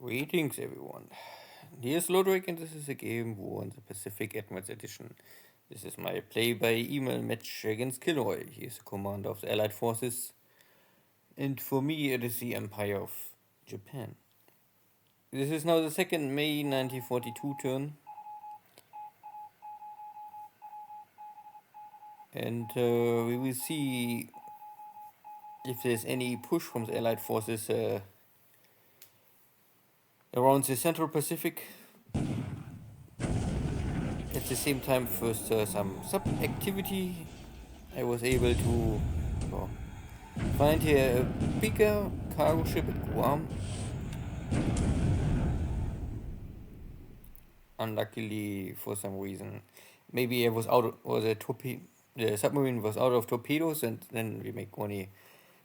Greetings, everyone. Here's Lodric, and this is a game war in the Pacific Admirals Edition. This is my play-by-email match against KilRoy. He is the commander of the Allied forces, and for me, it is the Empire of Japan. This is now the second May 1942 turn, and we will see if there's any push from the Allied forces around the Central Pacific. At the same time, first some sub-activity. I was able to find here a bigger cargo ship at Guam. Unluckily, for some reason, maybe I was the submarine was out of torpedoes, and then we make only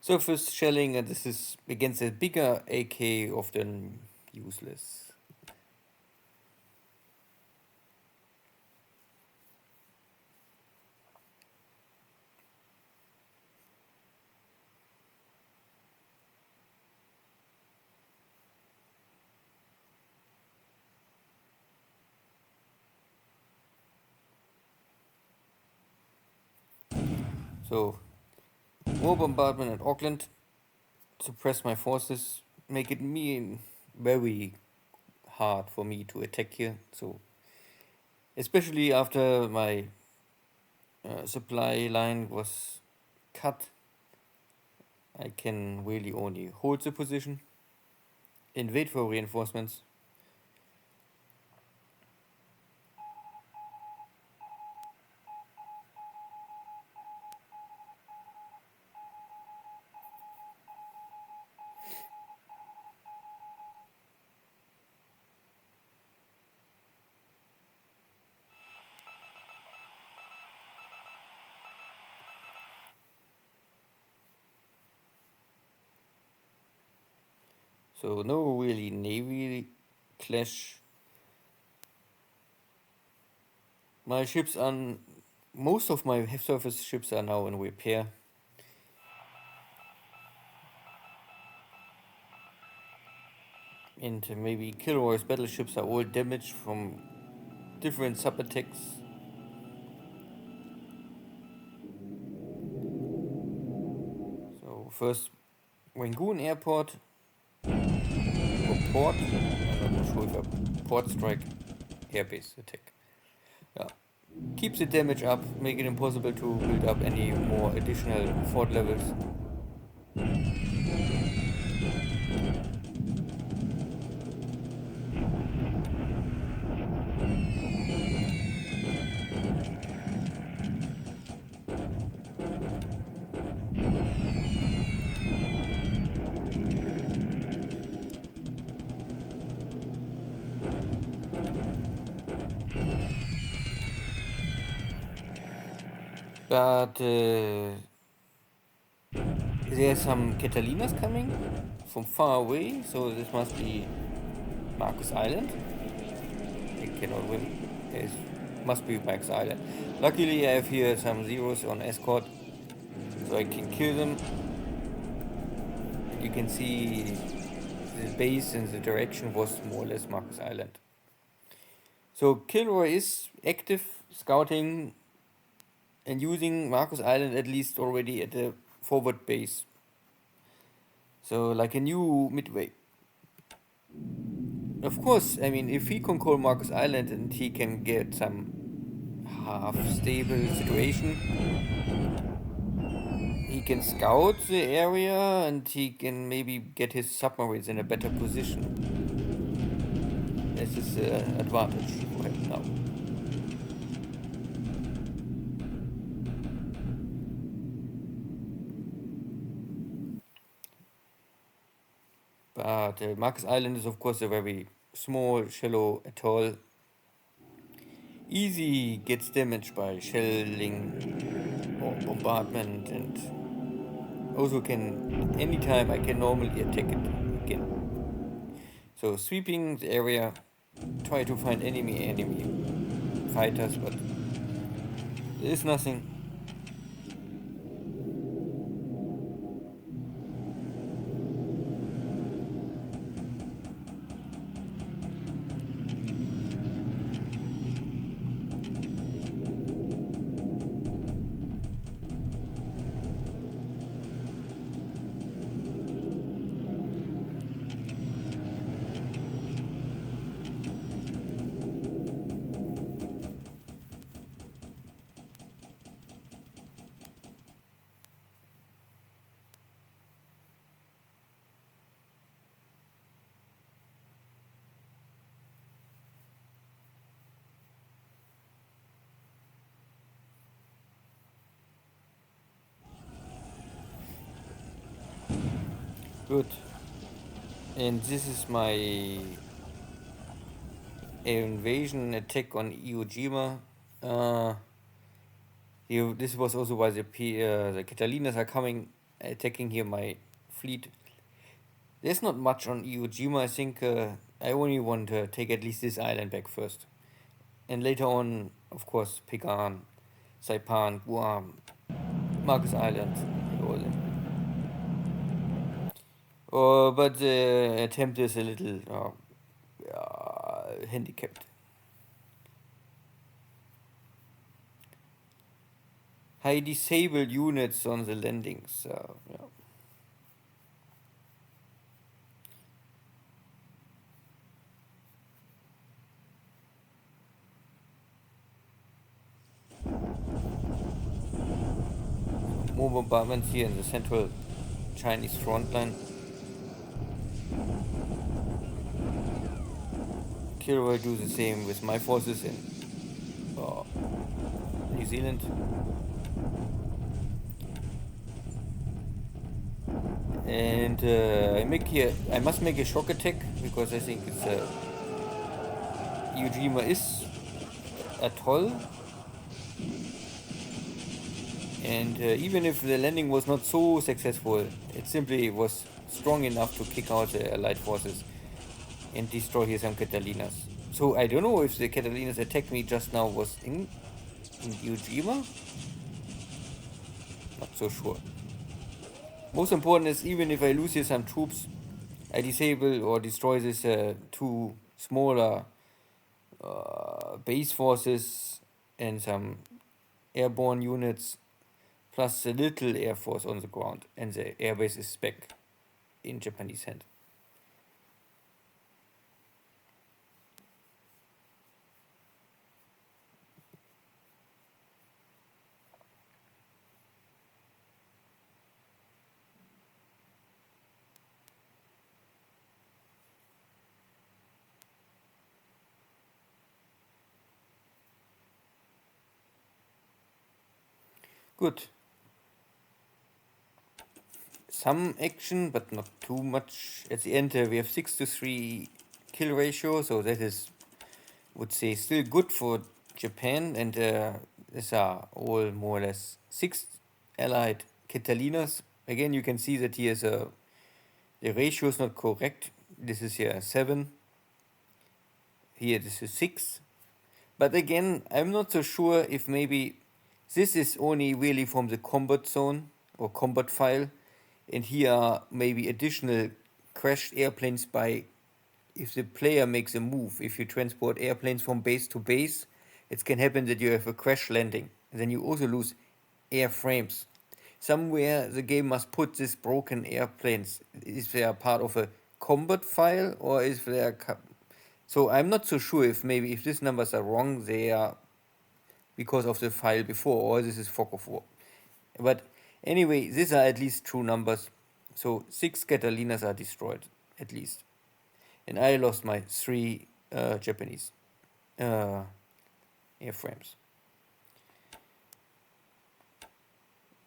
surface shelling, and this is against a bigger AK often useless. So, more bombardment at Auckland, suppress my forces, make it very hard for me to attack here. So, especially after my supply line was cut, I can really only hold the position and wait for reinforcements. So no really navy clash. My ships are most of my surface ships are now in repair. And maybe KilRoy's battleships are all damaged from different sub-attacks. So first Rangoon Airport or port. I'm not sure if a port strike airbase attack. Yeah. Keeps the damage up, make it impossible to build up any more additional fort levels. But there's some Catalinas coming from far away, so this must be Marcus Island. I cannot win. It must be Marcus Island. Luckily, I have here some zeros on escort, so I can kill them. You can see the base and the direction was more or less Marcus Island. So KilRoy is active scouting and using Marcus Island at least already at the forward base. So like a new midway. Of course, I mean, if he control Marcus Island and he can get some half-stable situation, he can scout the area and he can maybe get his submarines in a better position. This is an advantage for him now. But Marcus Island is of course a very small, shallow atoll. Easy gets damaged by shelling or bombardment, and also can anytime I can normally attack it again. So sweeping the area, try to find enemy fighters, but there is nothing. Good. And this is my invasion attack on Iwo Jima. This was also why the Catalinas are coming, attacking here my fleet. There's not much on Iwo Jima. I think I only want to take at least this island back first. And later on, of course, Pecan, Saipan, Guam, Marcus Island, all that. But the attempt is a little handicapped. I disable units on the landings. Yeah. More bombardments here in the central Chinese front line. KilRoy do the same with my forces in New Zealand. And I must make a shock attack because I think it's Iwo Jima is atoll. And even if the landing was not so successful, it simply was strong enough to kick out the Allied forces and destroy here some Catalinas. So I don't know if the Catalinas attacked me just now was in Iwo Jima. Not so sure. Most important is even if I lose here some troops, I disable or destroy this two smaller base forces and some airborne units, plus a little air force on the ground, and the airbase is back in Japanese hand. Good. Some action, but not too much. At the end, we have 6-3 kill ratio, so that is, would say, still good for Japan. And these are all more or less 6 allied Catalinas. Again, you can see that here the ratio is not correct. This is here 7. Here this is 6. But again, I'm not so sure if maybe this is only really from the combat zone or combat file. And here are maybe additional crashed airplanes by if the player makes a move. If you transport airplanes from base to base, it can happen that you have a crash landing. And then you also lose airframes. Somewhere the game must put these broken airplanes. Is they are part of a combat file or is they so I'm not so sure if maybe if these numbers are wrong, they are because of the file before, or this is fog of war. But anyway, these are at least true numbers. So 6 Catalinas are destroyed, at least. And I lost my 3 Japanese airframes.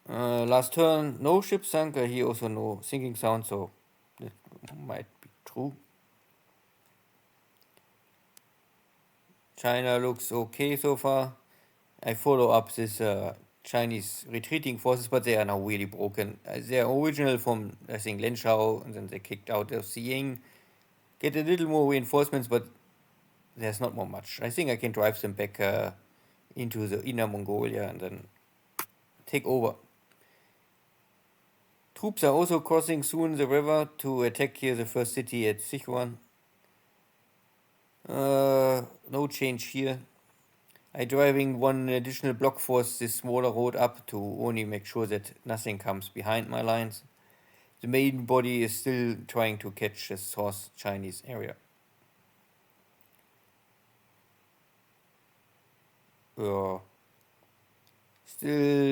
Last turn, no ship sunk. Here also no sinking sound, so that might be true. China looks okay so far. I follow up this Chinese retreating forces, but they are now really broken. They are original from, I think, Lenshao, and then they kicked out of Xiying. Get a little more reinforcements, but there's not more much. I think I can drive them back into the Inner Mongolia and then take over. Troops are also crossing soon the river to attack here the first city at Sichuan. No change here. I'm driving one additional block force this smaller road up to only make sure that nothing comes behind my lines. The main body is still trying to catch the South Chinese area. Still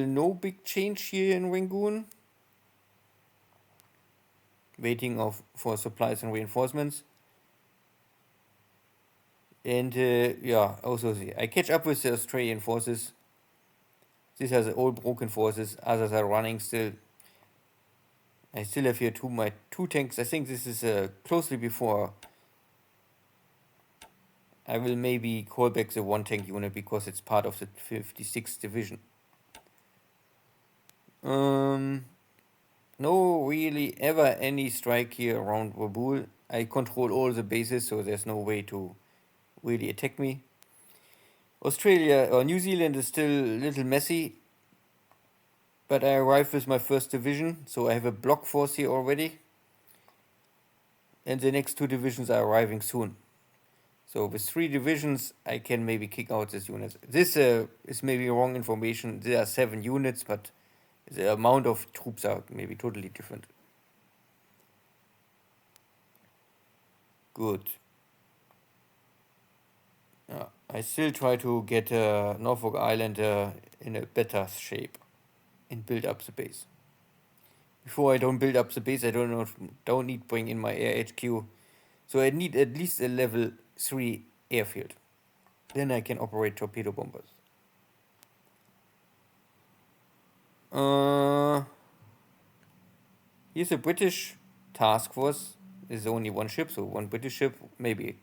no big change here in Rangoon. Waiting for supplies and reinforcements. And also I catch up with the Australian forces. These are the old broken forces. Others are running still. I still have here my two tanks. I think this is closely before I will maybe call back the one tank unit because it's part of the 56th division. No really ever any strike here around Wabul. I control all the bases, so there's no way to really attack me. Australia or New Zealand is still a little messy, but I arrived with my first division, so I have a block force here already. And the next two divisions are arriving soon. So with 3 divisions, I can maybe kick out this unit. This is maybe wrong information. There are 7 units, but the amount of troops are maybe totally different. Good. I still try to get Norfolk Island in a better shape and build up the base. Before I don't build up the base, I don't need bring in my air HQ. So I need at least a level 3 airfield. Then I can operate torpedo bombers. Here's a British task force. There's only one ship, so one British ship, maybe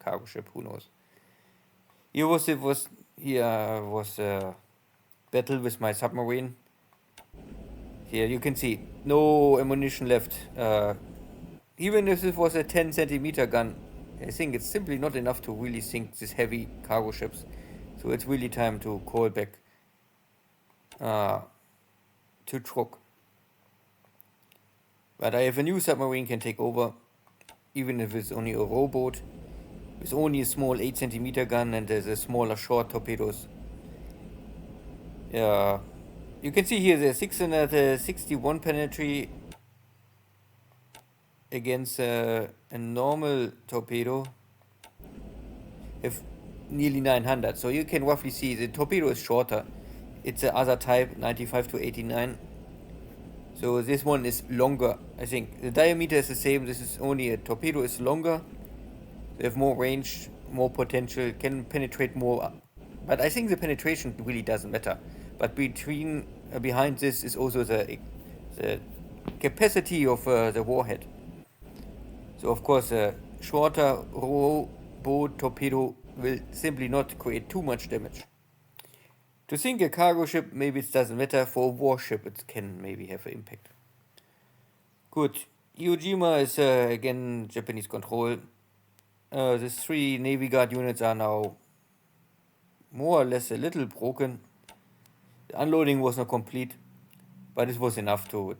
a cargo ship, who knows. Here was a battle with my submarine. Here you can see no ammunition left. Even if this was a 10 centimeter gun, I think it's simply not enough to really sink these heavy cargo ships. So it's really time to call back to Truk. But I have a new submarine can take over, even if it's only a rowboat. With only a small 8 centimeter gun and there's a smaller short torpedoes. You can see here the 661 penetry against a normal torpedo have nearly 900. So you can roughly see the torpedo is shorter. It's the other type, 95 to 89. So this one is longer. I think the diameter is the same. This is only a torpedo is longer. They have more range, more potential, can penetrate more. But I think the penetration really doesn't matter. But behind this is also the capacity of the warhead. So of course a shorter rowboat torpedo will simply not create too much damage. To sink a cargo ship, maybe it doesn't matter. For a warship, it can maybe have an impact. Good. Iwo Jima is again Japanese control. The 3 Navy Guard units are now more or less a little broken. The unloading was not complete, but it was enough to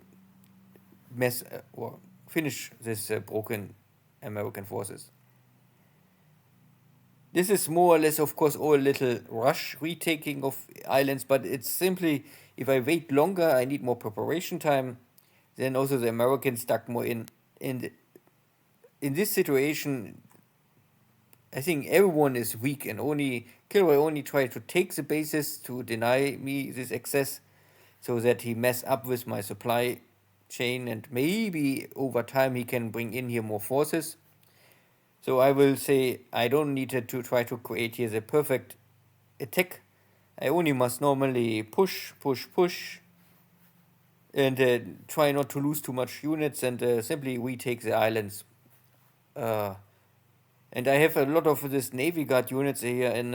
or finish this broken American forces. This is more or less, of course, all a little rush retaking of islands, but it's simply, if I wait longer, I need more preparation time. Then also the Americans stuck more in. And in this situation, I think everyone is weak, and KilRoy only tried to take the bases to deny me this access, so that he mess up with my supply chain, and maybe over time he can bring in here more forces. So I will say I don't need to try to create here the perfect attack. I only must normally push, and try not to lose too much units, and simply retake the islands. And I have a lot of this Navy Guard units here in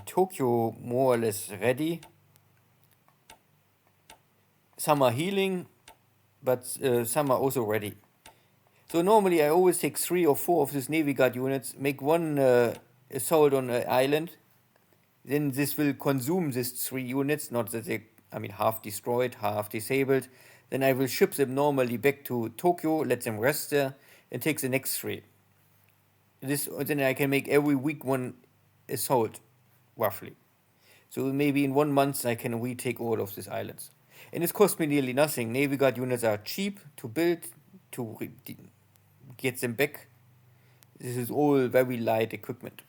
Tokyo, more or less ready. Some are healing, but some are also ready. So normally I always take 3 or 4 of these Navy Guard units, make one assault on an island. Then this will consume these 3 units, not that they, half destroyed, half disabled. Then I will ship them normally back to Tokyo, let them rest there, and take the next 3. Then I can make every week one assault, roughly. So maybe in 1 month I can retake all of these islands. And it cost me nearly nothing. Navy Guard units are cheap to build, to get them back. This is all very light equipment.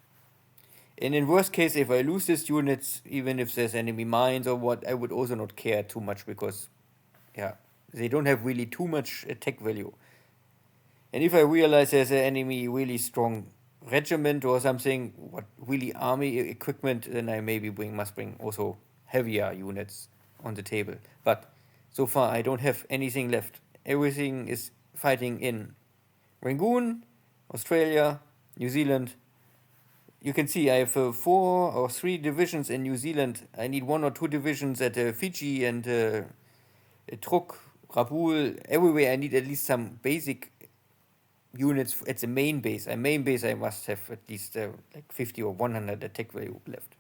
And in worst case, if I lose these units, even if there's enemy mines or what, I would also not care too much, because they don't have really too much attack value. And if I realize there's an enemy really strong regiment or something, what really army equipment, then I maybe must bring also heavier units on the table. But So far, I don't have anything left. Everything is fighting in Rangoon, Australia, New Zealand. You can see I have 4 or 3 divisions in New Zealand. I need 1 or 2 divisions at Fiji and Truk, Rabaul. Everywhere I need at least some basic units at the main base. At main base I must have at least like 50 or 100 attack value left.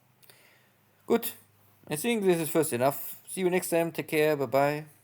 Good. I think this is first enough. See you next time. Take care. Bye bye.